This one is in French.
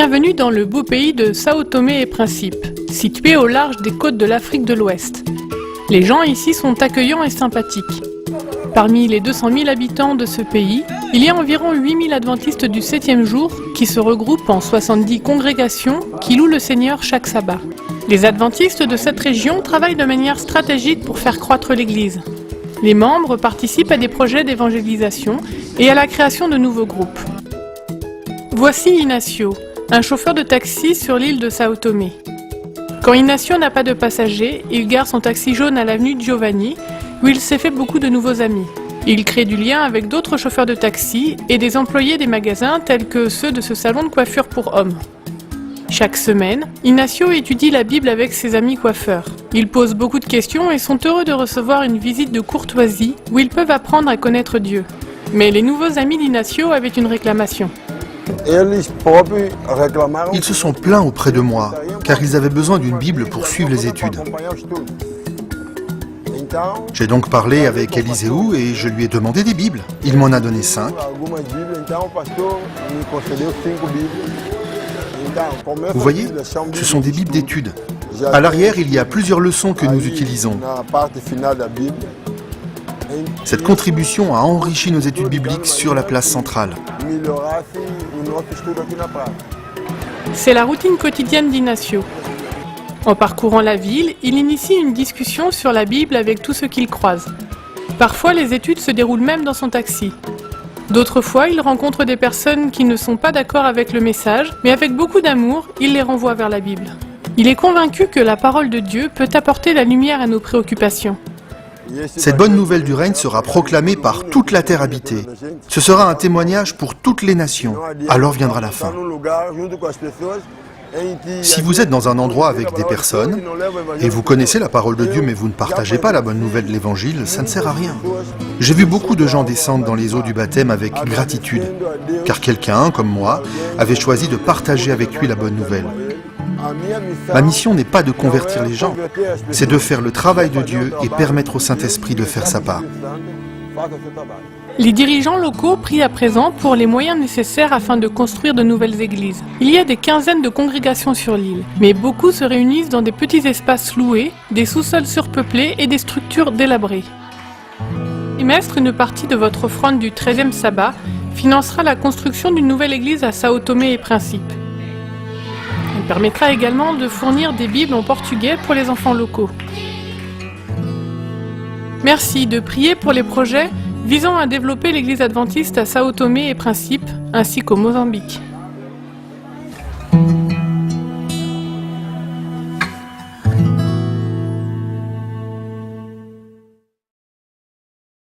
Bienvenue dans le beau pays de Sao Tomé et Principe, situé au large des côtes de l'Afrique de l'Ouest. Les gens ici sont accueillants et sympathiques. Parmi les 200 000 habitants de ce pays, il y a environ 8 000 adventistes du 7e jour qui se regroupent en 70 congrégations qui louent le Seigneur chaque sabbat. Les adventistes de cette région travaillent de manière stratégique pour faire croître l'Église. Les membres participent à des projets d'évangélisation et à la création de nouveaux groupes. Voici Inacio, un chauffeur de taxi sur l'île de Sao Tomé. Quand Inacio n'a pas de passagers, il gare son taxi jaune à l'avenue Giovanni, où il s'est fait beaucoup de nouveaux amis. Il crée du lien avec d'autres chauffeurs de taxi et des employés des magasins tels que ceux de ce salon de coiffure pour hommes. Chaque semaine, Inacio étudie la Bible avec ses amis coiffeurs. Ils posent beaucoup de questions et sont heureux de recevoir une visite de courtoisie où ils peuvent apprendre à connaître Dieu. Mais les nouveaux amis d'Inacio avaient une réclamation. Ils se sont plaints auprès de moi, car ils avaient besoin d'une Bible pour suivre les études. J'ai donc parlé avec Élisée et je lui ai demandé des Bibles. Il m'en a donné 5. Vous voyez, ce sont des Bibles d'études. À l'arrière, il y a plusieurs leçons que nous utilisons. Cette contribution a enrichi nos études bibliques sur la place centrale. C'est la routine quotidienne d'Inacio. En parcourant la ville, il initie une discussion sur la Bible avec tous ceux qu'il croise. Parfois, les études se déroulent même dans son taxi. D'autres fois, il rencontre des personnes qui ne sont pas d'accord avec le message, mais avec beaucoup d'amour, il les renvoie vers la Bible. Il est convaincu que la parole de Dieu peut apporter la lumière à nos préoccupations. Cette bonne nouvelle du règne sera proclamée par toute la terre habitée. Ce sera un témoignage pour toutes les nations. Alors viendra la fin. Si vous êtes dans un endroit avec des personnes, et vous connaissez la parole de Dieu mais vous ne partagez pas la bonne nouvelle de l'Évangile, ça ne sert à rien. J'ai vu beaucoup de gens descendre dans les eaux du baptême avec gratitude, car quelqu'un, comme moi, avait choisi de partager avec lui la bonne nouvelle. Ma mission n'est pas de convertir les gens, c'est de faire le travail de Dieu et permettre au Saint-Esprit de faire sa part. Les dirigeants locaux prient à présent pour les moyens nécessaires afin de construire de nouvelles églises. Il y a des quinzaines de congrégations sur l'île, mais beaucoup se réunissent dans des petits espaces loués, des sous-sols surpeuplés et des structures délabrées. Trimestre, une partie de votre offrande du 13e sabbat financera la construction d'une nouvelle église à Sao Tomé et Principe. Elle permettra également de fournir des Bibles en portugais pour les enfants locaux. Merci de prier pour les projets visant à développer l'église adventiste à Sao Tomé et Principe, ainsi qu'au Mozambique.